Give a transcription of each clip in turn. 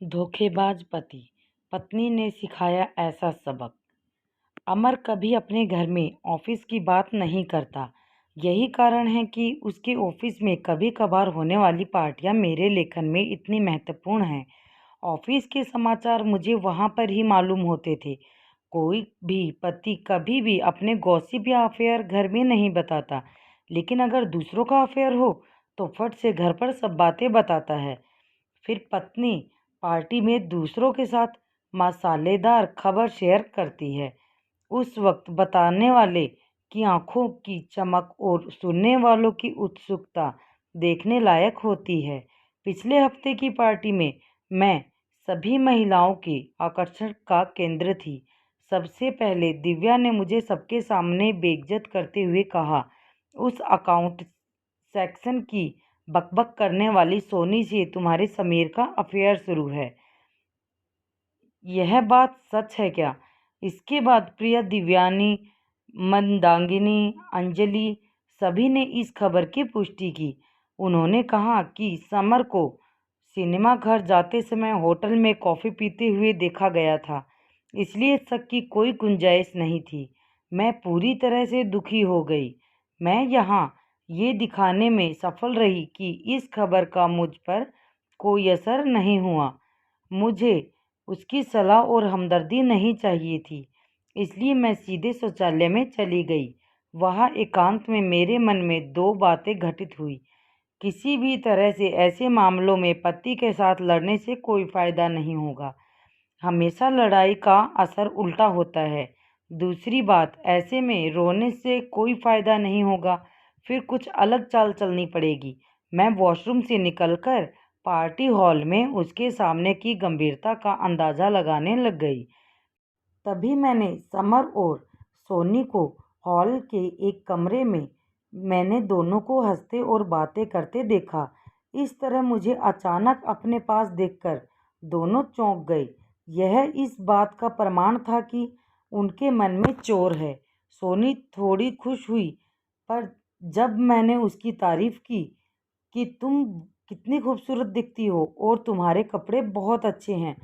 धोखेबाज पति, पत्नी ने सिखाया ऐसा सबक। अमर कभी अपने घर में ऑफिस की बात नहीं करता। यही कारण है कि उसके ऑफिस में कभी कभार होने वाली पार्टियां मेरे लेखन में इतनी महत्वपूर्ण हैं। ऑफिस के समाचार मुझे वहां पर ही मालूम होते थे। कोई भी पति कभी भी अपने गॉसिप या अफेयर घर में नहीं बताता, लेकिन अगर दूसरों का अफेयर हो तो फट से घर पर सब बातें बताता है। फिर पत्नी पार्टी में दूसरों के साथ मसालेदार खबर शेयर करती है। उस वक्त बताने वाले की आंखों की चमक और सुनने वालों की उत्सुकता देखने लायक होती है। पिछले हफ्ते की पार्टी में मैं सभी महिलाओं के आकर्षण का केंद्र थी। सबसे पहले दिव्या ने मुझे सबके सामने बेइज्जत करते हुए कहा, उस अकाउंट सेक्शन की बकबक करने वाली सोनी से तुम्हारे समीर का अफेयर शुरू है। यह बात सच है क्या? इसके बाद प्रिया, दिव्यानी, मंदाकिनी, अंजलि सभी ने इस खबर की पुष्टि की। उन्होंने कहा कि समर को सिनेमा घर जाते समय होटल में कॉफ़ी पीते हुए देखा गया था, इसलिए शक की कोई गुंजाइश नहीं थी। मैं पूरी तरह से दुखी हो गई। मैं यहाँ ये दिखाने में सफल रही कि इस खबर का मुझ पर कोई असर नहीं हुआ। मुझे उसकी सलाह और हमदर्दी नहीं चाहिए थी, इसलिए मैं सीधे शौचालय में चली गई। वहाँ एकांत में मेरे मन में दो बातें घटित हुई। किसी भी तरह से ऐसे मामलों में पति के साथ लड़ने से कोई फायदा नहीं होगा। हमेशा लड़ाई का असर उल्टा होता है। दूसरी बात, ऐसे में रोने से कोई फायदा नहीं होगा, फिर कुछ अलग चाल चलनी पड़ेगी। मैं वॉशरूम से निकलकर पार्टी हॉल में उसके सामने की गंभीरता का अंदाजा लगाने लग गई। तभी मैंने समर और सोनी को हॉल के एक कमरे में मैंने दोनों को हंसते और बातें करते देखा। इस तरह मुझे अचानक अपने पास देखकर दोनों चौंक गए। यह इस बात का प्रमाण था कि उनके मन में चोर है। सोनी थोड़ी खुश हुई, पर जब मैंने उसकी तारीफ की कि तुम कितनी खूबसूरत दिखती हो और तुम्हारे कपड़े बहुत अच्छे हैं,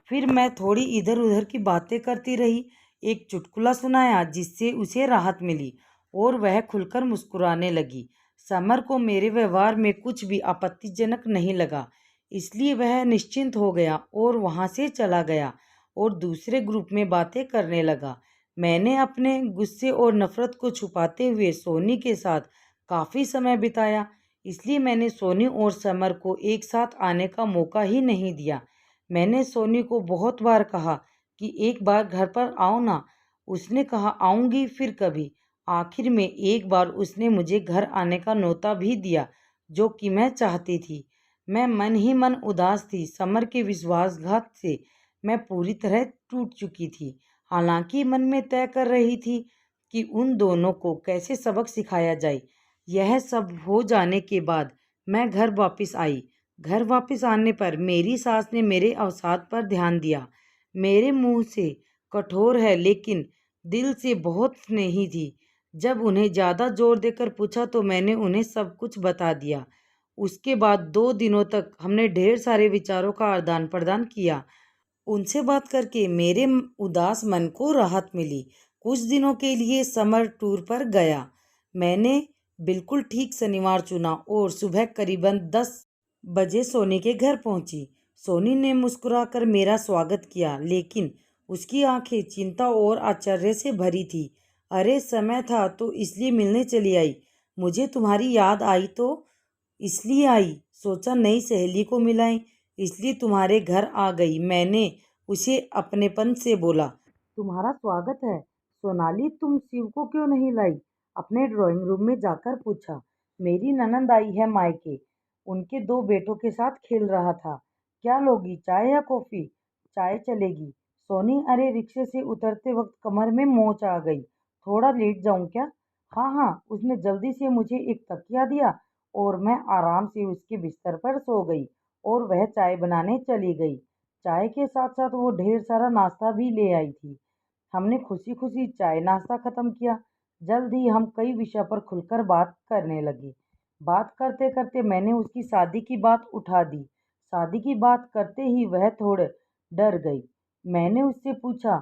फिर मैं थोड़ी इधर उधर की बातें करती रही। एक चुटकुला सुनाया जिससे उसे राहत मिली और वह खुलकर मुस्कुराने लगी। समर को मेरे व्यवहार में कुछ भी आपत्तिजनक नहीं लगा, इसलिए वह निश्चिंत हो गया और वहाँ से चला गया और दूसरे ग्रुप में बातें करने लगा। मैंने अपने गुस्से और नफरत को छुपाते हुए सोनी के साथ काफ़ी समय बिताया, इसलिए मैंने सोनी और समर को एक साथ आने का मौका ही नहीं दिया। मैंने सोनी को बहुत बार कहा कि एक बार घर पर आओ ना। उसने कहा आऊँगी फिर कभी। आखिर में एक बार उसने मुझे घर आने का न्योता भी दिया, जो कि मैं चाहती थी। मैं मन ही मन उदास थी। समर के विश्वासघात से मैं पूरी तरह टूट चुकी थी। हालांकि मन में तय कर रही थी कि उन दोनों को कैसे सबक सिखाया जाए। यह सब हो जाने के बाद मैं घर वापस आई। घर वापस आने पर मेरी सास ने मेरे अवसाद पर ध्यान दिया। मेरे मुंह से कठोर है, लेकिन दिल से बहुत स्नेही थी। जब उन्हें ज़्यादा जोर देकर पूछा तो मैंने उन्हें सब कुछ बता दिया। उसके बाद 2 दिनों तक हमने ढेर सारे विचारों का आदान प्रदान किया। उनसे बात करके मेरे उदास मन को राहत मिली। कुछ दिनों के लिए समर टूर पर गया। मैंने बिल्कुल ठीक शनिवार चुना और सुबह करीबन 10 बजे सोनी के घर पहुंची। सोनी ने मुस्कुराकर मेरा स्वागत किया, लेकिन उसकी आंखें चिंता और आश्चर्य से भरी थी। अरे, समय था तो इसलिए मिलने चली आई। मुझे तुम्हारी याद आई तो इसलिए आई। सोचा नई सहेली को मिलाएं, इसलिए तुम्हारे घर आ गई। मैंने उसे अपनेपन से बोला, तुम्हारा स्वागत है। सोनाली, तुम शिव को क्यों नहीं लाई? अपने ड्राइंग रूम में जाकर पूछा। मेरी ननंद आई है मायके, उनके 2 बेटों के साथ खेल रहा था। क्या लोगी, चाय या कॉफी? चाय चलेगी। सोनी, अरे रिक्शे से उतरते वक्त कमर में मोच आ गई, थोड़ा लेट जाऊं क्या? हाँ हाँ, उसने जल्दी से मुझे एक तकिया दिया और मैं आराम से उसके बिस्तर पर सो गई और वह चाय बनाने चली गई। चाय के साथ साथ वो ढेर सारा नाश्ता भी ले आई थी। हमने खुशी खुशी चाय नाश्ता खत्म किया। जल्द ही हम कई विषय पर खुलकर बात करने लगे। बात करते करते मैंने उसकी शादी की बात उठा दी। शादी की बात करते ही वह थोड़े डर गई। मैंने उससे पूछा,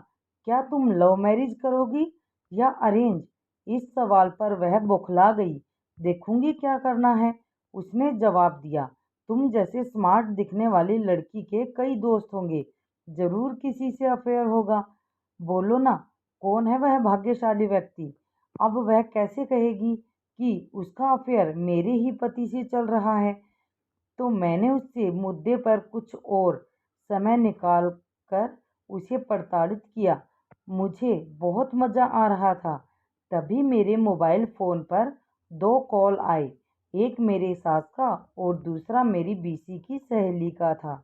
क्या तुम लव मैरिज करोगी या अरेंज? इस सवाल पर वह बौखला गई। देखूंगी क्या करना है, उसने जवाब दिया। तुम जैसे स्मार्ट दिखने वाली लड़की के कई दोस्त होंगे, जरूर किसी से अफेयर होगा। बोलो ना, कौन है वह भाग्यशाली व्यक्ति? अब वह कैसे कहेगी कि उसका अफेयर मेरे ही पति से चल रहा है? तो मैंने उससे मुद्दे पर कुछ और समय निकाल कर उसे प्रताड़ित किया। मुझे बहुत मज़ा आ रहा था। तभी मेरे मोबाइल फ़ोन पर दो कॉल आए। एक मेरे सास का और दूसरा मेरी बीसी की सहेली का था।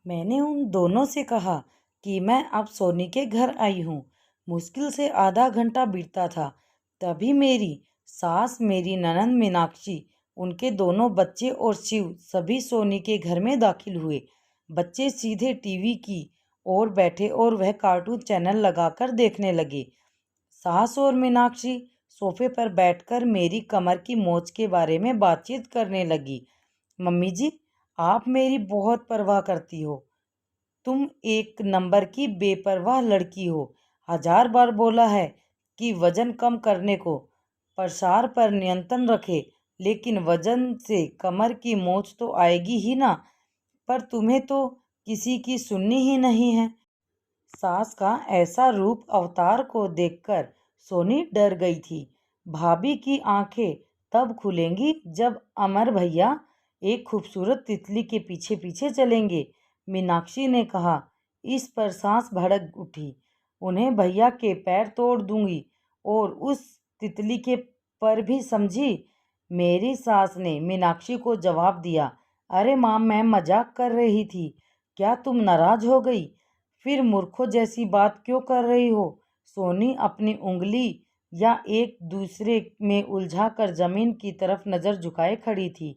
मैंने उन दोनों से कहा कि मैं अब सोनी के घर आई हूँ। मुश्किल से आधा घंटा बीतता था। तभी मेरी सास, मेरी ननंद मीनाक्षी, उनके दोनों बच्चे और शिव सभी सोनी के घर में दाखिल हुए। बच्चे सीधे टीवी की ओर बैठे और वह कार्टून चैनल लगाकर देखने लगे। सास और मीनाक्षी सोफे पर बैठकर मेरी कमर की मोच के बारे में बातचीत करने लगी। मम्मी जी, आप मेरी बहुत परवाह करती हो। तुम एक नंबर की बेपरवाह लड़की हो। 1000 बार बोला है कि वजन कम करने को, प्रसार पर नियंत्रण रखे, लेकिन वजन से कमर की मोच तो आएगी ही ना। पर तुम्हें तो किसी की सुननी ही नहीं है। सास का ऐसा रूप अवतार को देखकर सोनी डर गई थी। भाभी की आंखें तब खुलेंगी जब अमर भैया एक खूबसूरत तितली के पीछे पीछे चलेंगे, मीनाक्षी ने कहा। इस पर सास भड़क उठी। उन्हें भैया के पैर तोड़ दूंगी और उस तितली के पर भी, समझी? मेरी सास ने मीनाक्षी को जवाब दिया, अरे माँ, मैं मजाक कर रही थी। क्या तुम नाराज हो गई? फिर मूर्खों जैसी बात क्यों कर रही हो? सोनी अपनी उंगली या एक दूसरे में उलझा कर जमीन की तरफ नजर झुकाए खड़ी थी।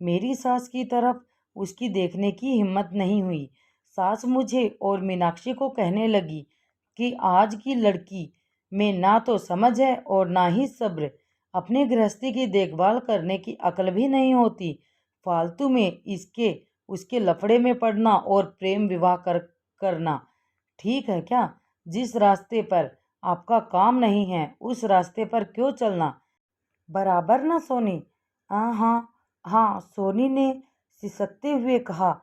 मेरी सास की तरफ उसकी देखने की हिम्मत नहीं हुई। सास मुझे और मीनाक्षी को कहने लगी कि आज की लड़की में ना तो समझ है और ना ही सब्र। अपनी गृहस्थी की देखभाल करने की अकल भी नहीं होती। फालतू में इसके उसके लफड़े में पड़ना और प्रेम विवाह करना ठीक है क्या? जिस रास्ते पर आपका काम नहीं है उस रास्ते पर क्यों चलना? बराबर ना सोनी? हाँ हाँ हाँ, सोनी ने सिसकते हुए कहा।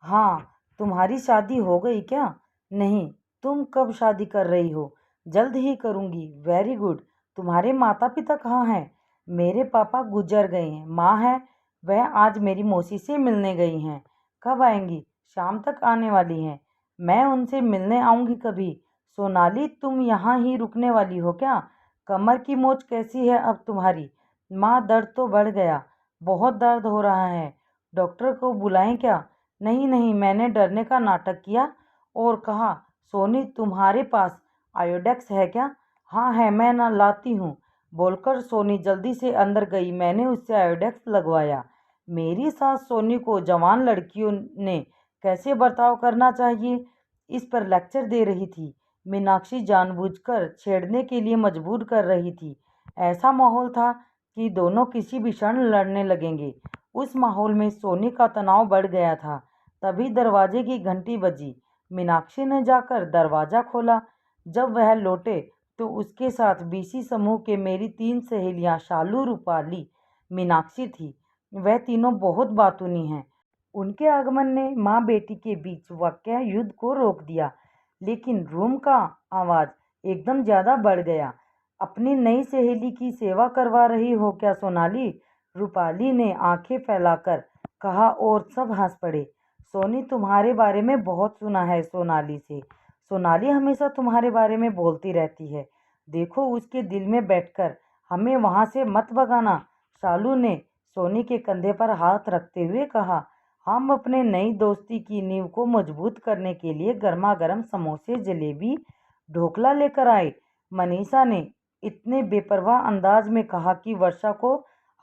हाँ, तुम्हारी शादी हो गई क्या? नहीं। तुम कब शादी कर रही हो? जल्द ही करूँगी। Very good. तुम्हारे माता पिता कहाँ हैं? मेरे पापा गुजर गए हैं। माँ है, वह आज मेरी मौसी से मिलने गई हैं। कब आएंगी? शाम तक आने वाली हैं। मैं उनसे मिलने आऊँगी कभी। सोनाली, तुम यहाँ ही रुकने वाली हो क्या? कमर की मोच कैसी है अब तुम्हारी? माँ, दर्द तो बढ़ गया, बहुत दर्द हो रहा है। डॉक्टर को बुलाएं क्या? नहीं नहीं, मैंने डरने का नाटक किया और कहा, सोनी तुम्हारे पास आयोडेक्स है क्या? हाँ है, मैं ना लाती हूँ, बोलकर सोनी जल्दी से अंदर गई। मैंने उससे आयोडेक्स लगवाया। मेरी सास सोनी को जवान लड़कियों ने कैसे बर्ताव करना चाहिए इस पर लेक्चर दे रही थी। मीनाक्षी जानबूझकर छेड़ने के लिए मजबूर कर रही थी। ऐसा माहौल था कि दोनों किसी भी क्षण लड़ने लगेंगे। उस माहौल में सोनी का तनाव बढ़ गया था। तभी दरवाजे की घंटी बजी। मीनाक्षी ने जाकर दरवाज़ा खोला। जब वह लौटे तो उसके साथ बीसी समूह के मेरी 3 सहेलियां शालू, रूपाली, मीनाक्षी थी। वह तीनों बहुत बातूनी हैं। उनके आगमन ने माँ बेटी के बीच वाक़या युद्ध को रोक दिया। लेकिन रूम का आवाज़ एकदम ज़्यादा बढ़ गया। अपनी नई सहेली की सेवा करवा रही हो क्या सोनाली? रूपाली ने आंखें फैलाकर कहा और सब हंस पड़े। सोनी, तुम्हारे बारे में बहुत सुना है सोनाली से। सोनाली हमेशा तुम्हारे बारे में बोलती रहती है। देखो उसके दिल में बैठकर हमें वहाँ से मत भगाना। शालू ने सोनी के कंधे पर हाथ रखते हुए कहा। हम अपने नई दोस्ती की नींव को मजबूत करने के लिए गर्मा गर्म समोसे, जलेबी, ढोकला लेकर आए। मनीषा ने इतने बेपरवाह अंदाज में कहा कि वर्षा को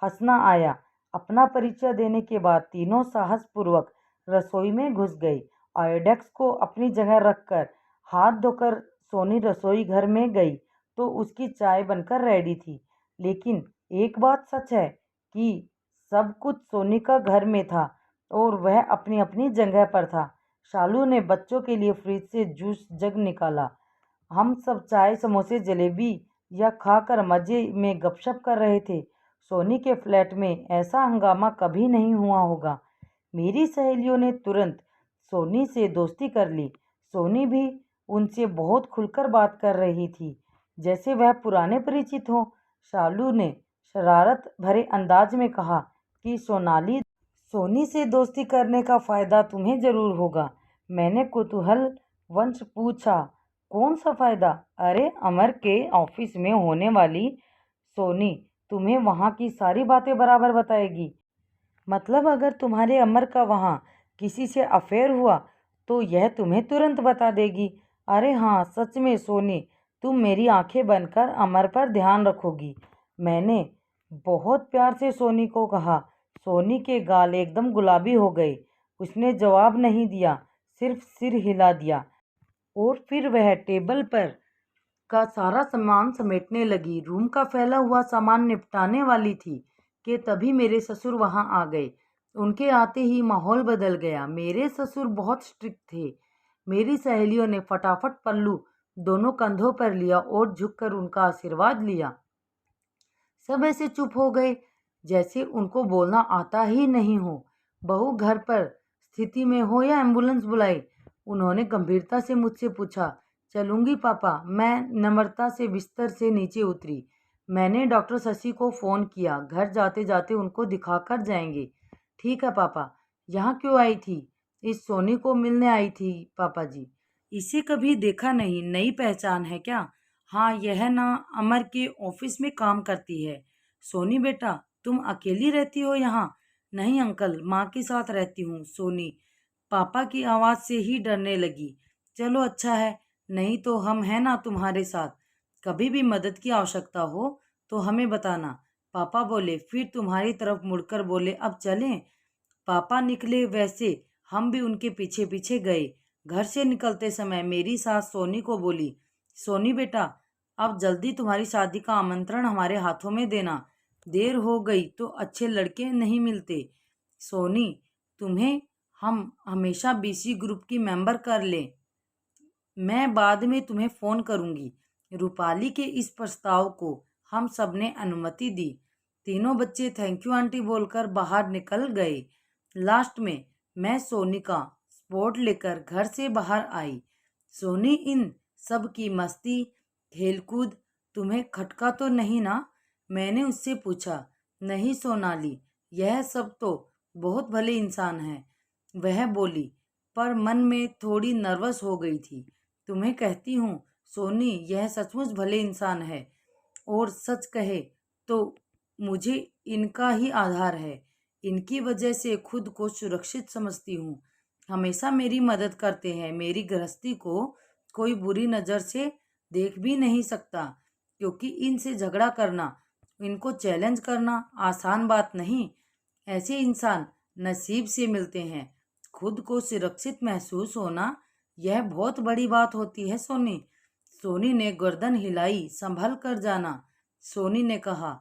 हंसना आया। अपना परिचय देने के बाद तीनों साहसपूर्वक रसोई में घुस गई। आयोडेक्स को अपनी जगह रखकर हाथ धोकर सोनी रसोई घर में गई तो उसकी चाय बनकर रेडी थी। लेकिन एक बात सच है कि सब कुछ सोनी का घर में था, और वह अपनी अपनी जगह पर था। शालू ने बच्चों के लिए फ्रिज से जूस जग निकाला। हम सब चाय समोसे जलेबी या खाकर मज़े में गपशप कर रहे थे। सोनी के फ्लैट में ऐसा हंगामा कभी नहीं हुआ होगा। मेरी सहेलियों ने तुरंत सोनी से दोस्ती कर ली। सोनी भी उनसे बहुत खुलकर बात कर रही थी, जैसे वह पुराने परिचित हों। शालू ने शरारत भरे अंदाज में कहा कि सोनाली, सोनी से दोस्ती करने का फ़ायदा तुम्हें ज़रूर होगा। मैंने कुतूहलवश पूछा, कौन सा फ़ायदा? अरे, अमर के ऑफिस में होने वाली सोनी तुम्हें वहाँ की सारी बातें बराबर बताएगी। मतलब अगर तुम्हारे अमर का वहाँ किसी से अफेयर हुआ तो यह तुम्हें तुरंत बता देगी। अरे हाँ, सच में सोनी, तुम मेरी आंखें बनकर अमर पर ध्यान रखोगी। मैंने बहुत प्यार से सोनी को कहा। सोनी के गाल एकदम गुलाबी हो गए। उसने जवाब नहीं दिया, सिर्फ सिर हिला दिया और फिर वह टेबल पर का सारा सामान समेटने लगी। रूम का फैला हुआ सामान निपटाने वाली थी कि तभी मेरे ससुर वहां आ गए। उनके आते ही माहौल बदल गया। मेरे ससुर बहुत स्ट्रिक्ट थे। मेरी सहेलियों ने फटाफट पल्लू दोनों कंधों पर लिया और झुककर उनका आशीर्वाद लिया। सब ऐसे चुप हो गए जैसे उनको बोलना आता ही नहीं हो। बहू घर पर स्थिति में हो या एम्बुलेंस बुलाई? उन्होंने गंभीरता से मुझसे पूछा। चलूंगी पापा। मैं नम्रता से बिस्तर से नीचे उतरी। मैंने डॉक्टर शशि को फ़ोन किया। घर जाते जाते उनको दिखाकर जाएंगे। ठीक है पापा। यहाँ क्यों आई थी? इस सोनी को मिलने आई थी पापा जी। इसे कभी देखा नहीं, नई पहचान है क्या? हाँ, यह ना अमर के ऑफिस में काम करती है। सोनी बेटा, तुम अकेली रहती हो यहाँ? नहीं अंकल, माँ के साथ रहती हूँ। सोनी पापा की आवाज़ से ही डरने लगी। चलो अच्छा है, नहीं तो हम हैं ना तुम्हारे साथ। कभी भी मदद की आवश्यकता हो तो हमें बताना। पापा बोले, फिर तुम्हारी तरफ मुड़कर बोले, अब चलें? पापा निकले, वैसे हम भी उनके पीछे पीछे गए। घर से निकलते समय मेरी सास सोनी को बोली, सोनी बेटा, अब जल्दी तुम्हारी शादी का आमंत्रण हमारे हाथों में देना। देर हो गई तो अच्छे लड़के नहीं मिलते। सोनी, तुम्हें हम हमेशा बीसी ग्रुप की मेंबर कर लें। मैं बाद में तुम्हें फ़ोन करूंगी। रूपाली के इस प्रस्ताव को हम सब ने अनुमति दी। तीनों बच्चे थैंक यू आंटी बोलकर बाहर निकल गए। लास्ट में मैं सोनी का स्पोर्ट लेकर घर से बाहर आई। सोनी, इन सब की मस्ती खेलकूद तुम्हें खटका तो नहीं ना? मैंने उससे पूछा। नहीं सोनाली, यह सब तो बहुत भले इंसान हैं, वह बोली, पर मन में थोड़ी नर्वस हो गई थी। तुम्हें कहती हूँ सोनी, यह सचमुच भले इंसान है और सच कहे तो मुझे इनका ही आधार है। इनकी वजह से खुद को सुरक्षित समझती हूँ। हमेशा मेरी मदद करते हैं। मेरी गृहस्थी को कोई बुरी नज़र से देख भी नहीं सकता, क्योंकि इनसे झगड़ा करना, इनको चैलेंज करना आसान बात नहीं। ऐसे इंसान नसीब से मिलते हैं। खुद को सुरक्षित महसूस होना, यह बहुत बड़ी बात होती है सोनी। सोनी ने गर्दन हिलाई। संभल कर जाना, सोनी ने कहा।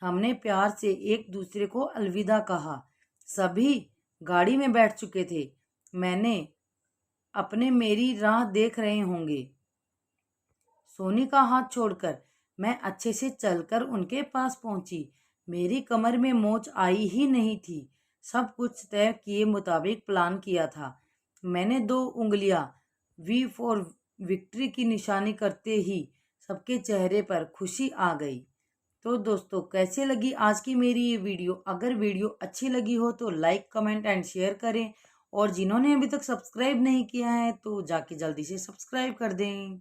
हमने प्यार से एक दूसरे को अलविदा कहा। सभी गाड़ी में बैठ चुके थे। मैंने अपने मेरी राह देख रहे होंगे। सोनी का हाथ छोड़कर मैं अच्छे से चलकर उनके पास पहुंची। मेरी कमर में मोच आई ही नहीं थी। सब कुछ तय किए मुताबिक प्लान किया था। मैंने 2 उंगलियां वी फॉर विक्ट्री की निशानी करते ही सबके चेहरे पर खुशी आ गई। तो दोस्तों, कैसे लगी आज की मेरी ये वीडियो? अगर वीडियो अच्छी लगी हो तो लाइक कमेंट एंड शेयर करें, और जिन्होंने अभी तक सब्सक्राइब नहीं किया है तो जाके जल्दी से सब्सक्राइब कर दें।